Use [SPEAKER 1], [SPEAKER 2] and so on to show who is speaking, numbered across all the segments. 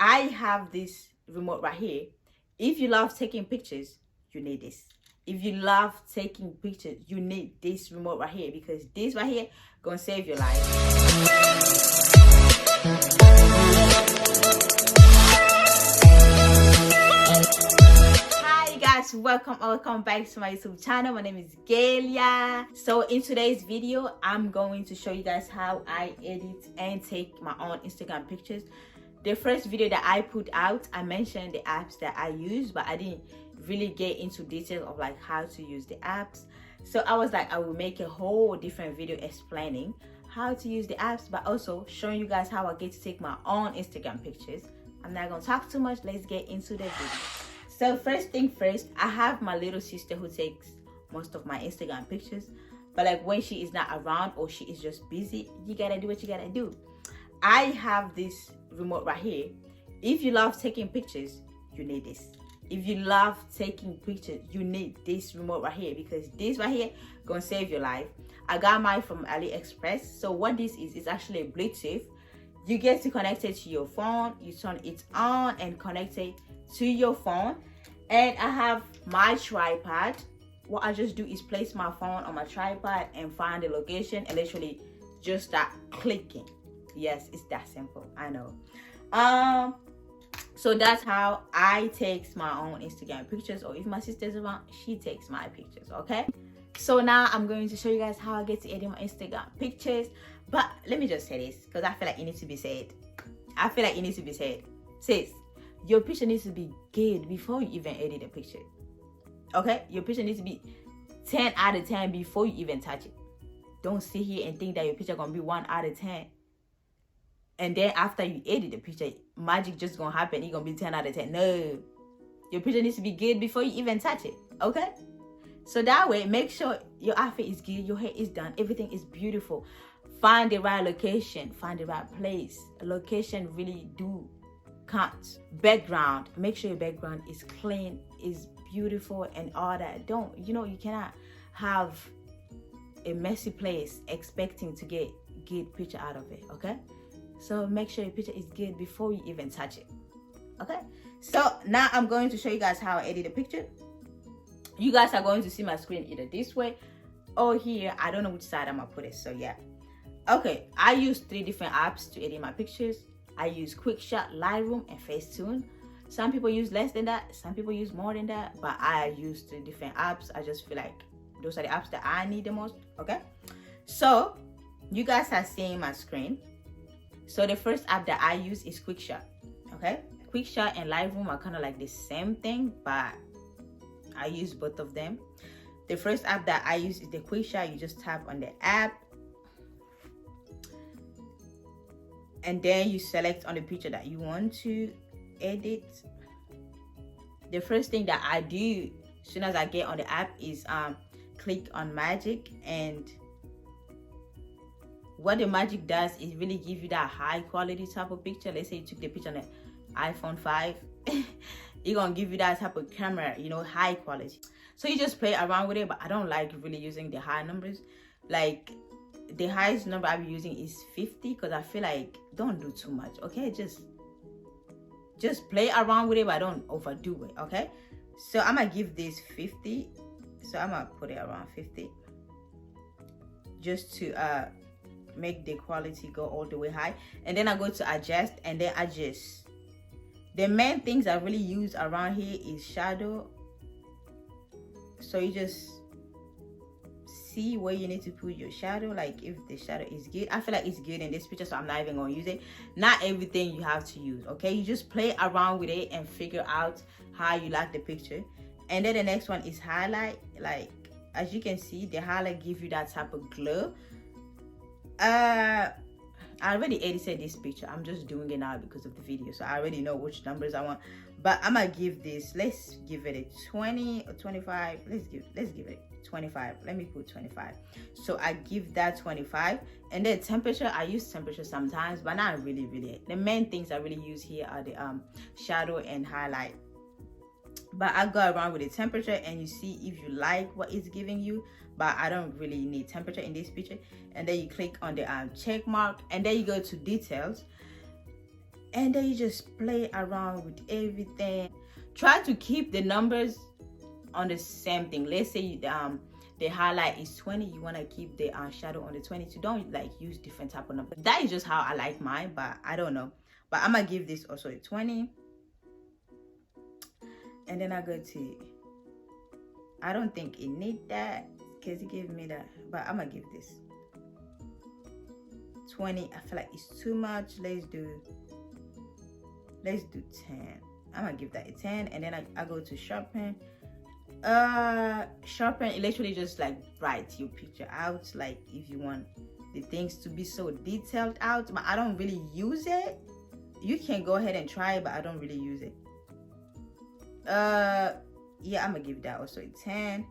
[SPEAKER 1] I have this remote right here. If you love taking pictures, you need this. If you love taking pictures, you need this remote right here, because this right here gonna save your life. Hi guys, welcome back to my YouTube channel. My name is Galia. So in today's video, I'm going to show you guys how I edit and take my own Instagram pictures. The first video that I put out, I mentioned the apps that I use, but I didn't really get into detail of like how to use the apps. So I was like, I will make a whole different video explaining how to use the apps, but also showing you guys how I get to take my own Instagram pictures. I'm not gonna talk too much. Let's get into the video. So first thing first, I have my little sister who takes most of my Instagram pictures, but like when she is not around or she is just busy, you gotta do what you gotta do. I have this remote right here. If you love taking pictures, you need this. If you love taking pictures, you need this remote right here, because this right here gonna save your life. I got mine from AliExpress. So what this is actually a Bluetooth. You get to connect it to your phone, you turn it on and connect it to your phone. And I have my tripod. What I just do is place my phone on my tripod and find the location and literally just start clicking. Yes, it's that simple, I know. So that's how I take my own Instagram pictures, or if my sister's around, she takes my pictures. Okay, so now I'm going to show you guys how I get to edit my Instagram pictures. But let me just say this, because I feel like it needs to be said. Sis, your picture needs to be good before you even edit a picture. Okay, your picture needs to be 10 out of 10 before you even touch it. Don't sit here and think that your picture gonna be 1 out of 10, and then after you edit the picture, magic just gonna happen, it's gonna be 10 out of 10. No, your picture needs to be good before you even touch it. Okay, so that way, make sure your outfit is good, your hair is done, everything is beautiful. Find the right location, find the right place. Location really do count. Background, make sure your background is clean, is beautiful, and all that. You cannot have a messy place expecting to get good picture out of it. Okay, so make sure your picture is good before you even touch it. Okay, so now I'm going to show you guys how I edit a picture. You guys are going to see my screen either this way or here. I don't know which side I'm gonna put it, so yeah. Okay, I use 3 different apps to edit my pictures. I use QuickShot, Lightroom, and Facetune. Some people use less than that, some people use more than that, but I use 3 different apps. I just feel like those are the apps that I need the most. Okay, so you guys are seeing my screen. So the first app that I use is QuickShot. Okay, QuickShot and Lightroom are kind of like the same thing, but I use both of them. The first app that I use is the QuickShot. You just tap on the app, and then you select on the picture that you want to edit. The first thing that I do as soon as I get on the app is click on magic, and what the magic does is really give you that high quality type of picture. Let's say you took the picture on an iPhone 5 it's gonna give you that type of camera, high quality. So you just play around with it, but I don't like really using the high numbers. Like the highest number I'll be using is 50, because I feel like don't do too much. Okay, just play around with it, but don't overdo it. Okay, so I'm gonna give this 50, so I'm gonna put it around 50 just to make the quality go all the way high. And then I go to adjust, and then adjust. The main things I really use around here is shadow. So you just see where you need to put your shadow. Like if the shadow is good, I feel like it's good in this picture, so I'm not even gonna use it. Not everything you have to use. Okay, you just play around with it and figure out how you like the picture. And then the next one is highlight. Like as you can see, the highlight gives you that type of glow. I already edited this picture. I'm just doing it now because of the video, so I already know which numbers I want. But I'm gonna give this, let's give it a 20 or 25. Let's give it 25. Let me put 25. So I give that 25. And then temperature, I use temperature sometimes, but not really. The main things I really use here are the shadow and highlight. But I go around with the temperature, and you see if you like what it's giving you. But I don't really need temperature in this picture. And then you click on the check mark, and then you go to details. and then you just play around with everything. Try to keep the numbers on the same thing. Let's say the highlight is 20, you want to keep the shadow on the 20. So don't like use different type of numbers. That is just how I like mine, but I don't know. But I'm gonna give this also a 20, and then I go to, I don't think it need that because it gave me that, but I'm gonna give this 20. I feel like it's too much. Let's do 10. I'm gonna give that a 10, and then I go to sharpen. Sharpen, it literally just like write your picture out, like if you want the things to be so detailed out, but I don't really use it. You can go ahead and try it, but I don't really use it. Yeah, I'm gonna give that also a 10,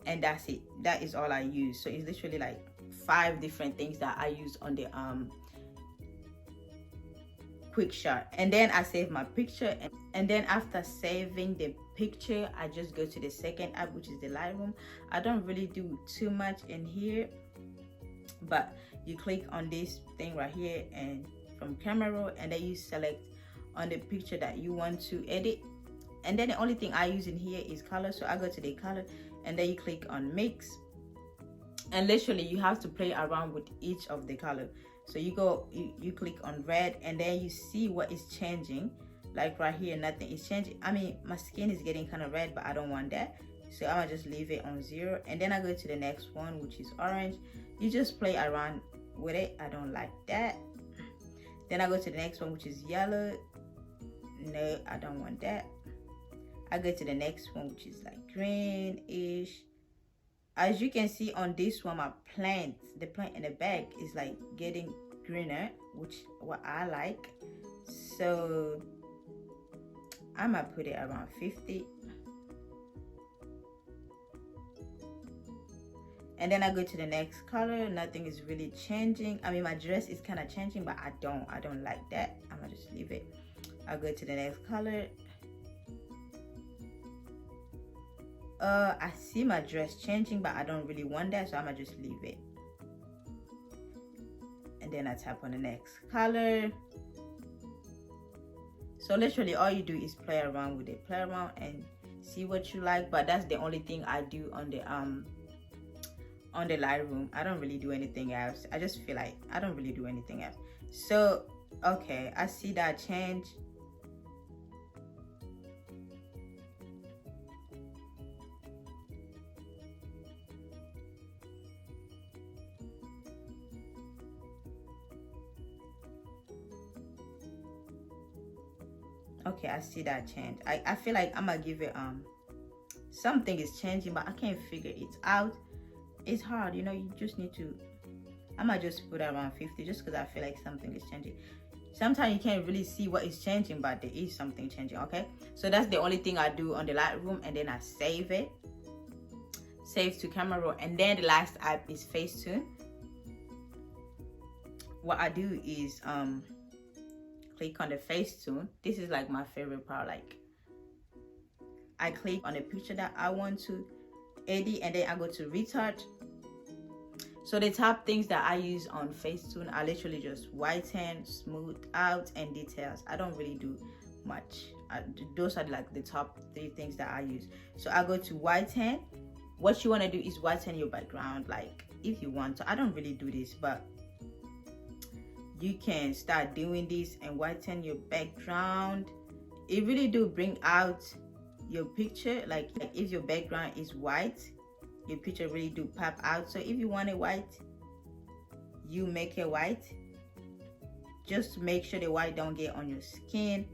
[SPEAKER 1] and that's it. That is all I use. So it's literally like 5 different things that I use on the quick shot. And then I save my picture, and then after saving the picture, I just go to the second app, which is the Lightroom. I don't really do too much in here, but you click on this thing right here and from camera roll, and then you select on the picture that you want to edit. And then the only thing I use in here is color, so I go to the color, and then you click on mix, and literally you have to play around with each of the color. So you click on red, and then you see what is changing. Like right here, nothing is changing. I mean, my skin is getting kind of red, but I don't want that, so I'm gonna just leave it on 0. And then I go to the next one, which is orange. You just play around with it. I don't like that. Then I go to the next one, which is yellow. No, I don't want that. I go to the next one, which is like greenish. As you can see on this one, my plant, the plant in the back is like getting greener, which what I like. So I'm gonna put it around 50. And then I go to the next color. Nothing is really changing. I mean, my dress is kind of changing, but I don't like that. I'm gonna just leave it. I go to the next color. I see my dress changing, but I don't really want that, so I'm gonna just leave it. And then I tap on the next color. So literally all you do is play around with it, play around and see what you like. But that's the only thing I do on the Lightroom. I don't really do anything else. I just feel like I don't really do anything else. So okay, I see that change. Okay, I see that change. I feel like I'm gonna give it something is changing, but I can't figure it out. It's hard, you know. You just need to, I'm gonna just put around 50 just because I feel like something is changing. Sometimes you can't really see what is changing, but there is something changing. Okay, so that's the only thing I do on the Lightroom, and then I save it, save to camera roll. And then the last app is Facetune. What I do is click on the Facetune. This is like my favorite part. Like I click on the picture that I want to edit, and then I go to retouch. So the top things that I use on Facetune are literally just whiten, smooth out, and details. I don't really do much. Those are like the top 3 things that I use. So I go to whiten. What you want to do is whiten your background, like if you want to. I don't really do this, but you can start doing this and whiten your background. It really do bring out your picture. Like if your background is white, your picture really do pop out. So if you want it white, you make it white. Just make sure the white don't get on your skin.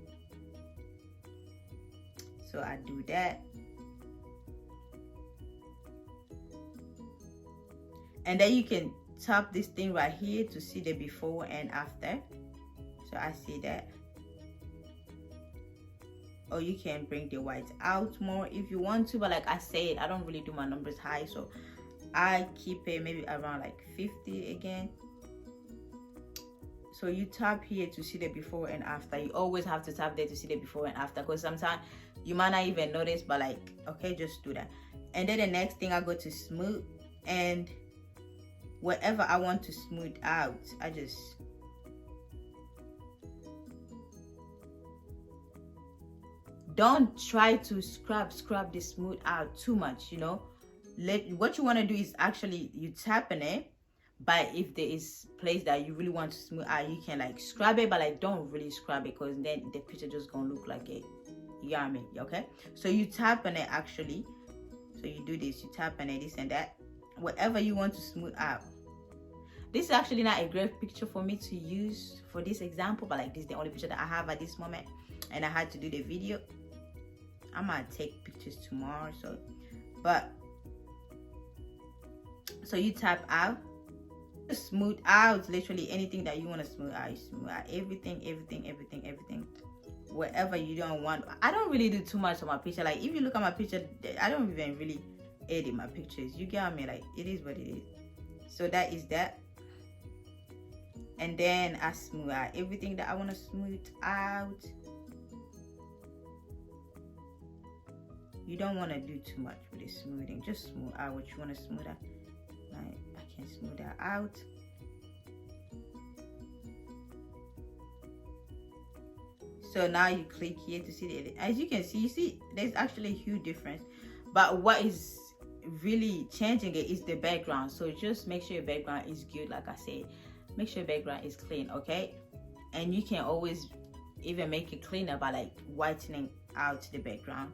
[SPEAKER 1] So I do that. And then you can tap this thing right here to see the before and after. So I see that. Or you can bring the white out more if you want to, but like I said, I don't really do my numbers high, so I keep it maybe around like 50 again. So you tap here to see the before and after. You always have to tap there to see the before and after, because sometimes you might not even notice, but like, okay, just do that. And then the next thing, I go to smooth, and whatever I want to smooth out, I just don't try to scrub the smooth out too much, you know. What you want to do is actually you tap on it, but if there is place that you really want to smooth out, you can like scrub it, but like don't really scrub it, because then the picture just gonna look like it. You got me? Okay, so you tap on it actually. So you do this, you tap on it, this and that, whatever you want to smooth out. This is actually not a great picture for me to use for this example, but like this is the only picture that I have at this moment, and I had to do the video. I might take pictures tomorrow, so you tap out, smooth out literally anything that you want to smooth out. You smooth out everything, whatever you don't want. I don't really do too much on my picture. Like if you look at my picture, I don't even really edit my pictures. You get me? Like it is what it is. So that is that. And then I smooth out everything that I want to smooth out. You don't want to do too much with the smoothing. Just smooth out what you want to smooth out. Like I can smooth that out. So now you click here to see the edit. As you can see, you see there's actually a huge difference. But what is really changing it is the background. So just make sure your background is good. Like I said, make sure your background is clean, okay? And you can always even make it cleaner by like whitening out the background.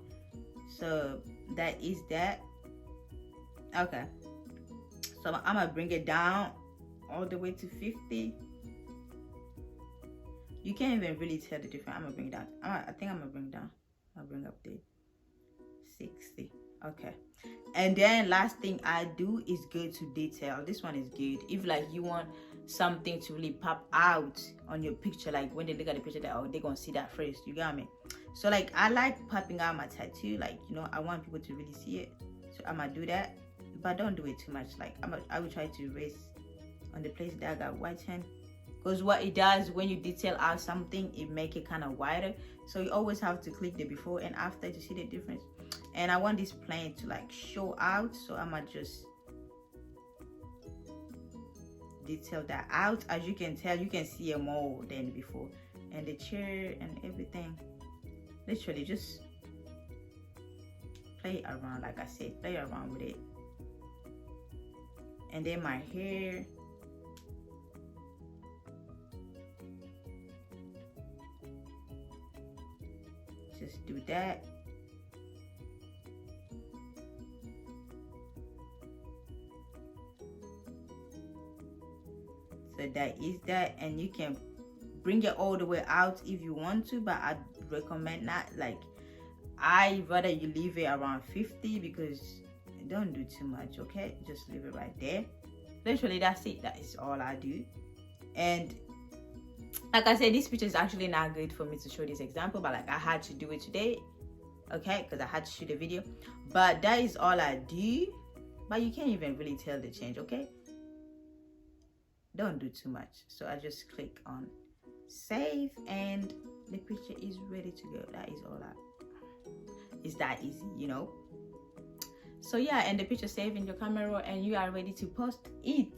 [SPEAKER 1] So that is that. Okay, so I'm gonna bring it down all the way to 50. You can't even really tell the difference. I'm gonna bring it down. I think I'm gonna bring it down. I'll bring up the 60. Okay, and then last thing I do is go to detail. This one is good if like you want something to really pop out on your picture, like when they look at the picture, that oh, they're gonna see that first. You got me? So like I like popping out my tattoo, like, you know, I want people to really see it. So I'm gonna do that, but don't do it too much. Like I will try to erase on the place that I got white hand, because what it does when you detail out something, it make it kind of wider. So you always have to click the before and after to see the difference. And I want this plane to like show out, so I'm gonna just detail that out. As you can tell, you can see it more than before, and the chair and everything. Literally just play around, like I said, play around with it. And then my hair, just do that. So that is that, and you can bring it all the way out if you want to, but I recommend not. Like I rather you leave it around 50, because don't do too much, okay? Just leave it right there. Literally that's it. That is all I do. And like I said, this picture is actually not good for me to show this example, but like I had to do it today, okay, because I had to shoot a video. But that is all I do. But you can't even really tell the change, okay? Don't do too much. So I just click on save and the picture is ready to go. That is all it's that easy, you know. So yeah, and the picture saved in your camera and you are ready to post it.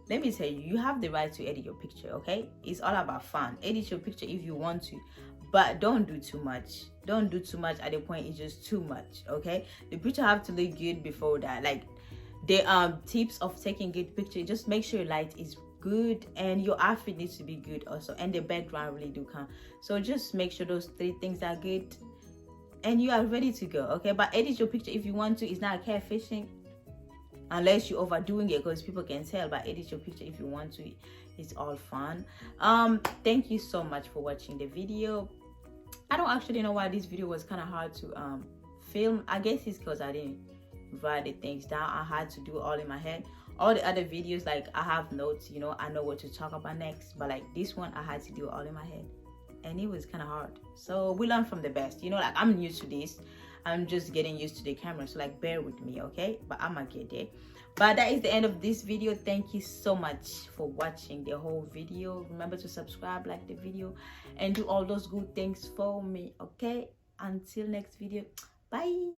[SPEAKER 1] Let me tell you, you have the right to edit your picture, okay? It's all about fun. Edit your picture if you want to, but don't do too much. Don't do too much at the point it's just too much, okay? The picture have to look good before that. Like the tips of taking good picture, just make sure your light is good and your outfit needs to be good also, and the background really do count. So just make sure those 3 things are good and you are ready to go, okay? But edit your picture if you want to. It's not catfishing unless you're overdoing it, because people can tell. But edit your picture if you want to. It's all fun. Thank you so much for watching the video. I don't actually know why this video was kind of hard to film. I guess it's because I didn't write the things down. I had to do it all in my head. All the other videos, like I have notes, you know, I know what to talk about next, but like this one I had to do it all in my head and it was kind of hard. So we learn from the best, you know. Like I'm used to this, I'm just getting used to the camera, so like bear with me, okay? But I'm gonna get there. But that is the end of this video. Thank you so much for watching the whole video. Remember to subscribe, like the video, and do all those good things for me, okay? Until next video, bye.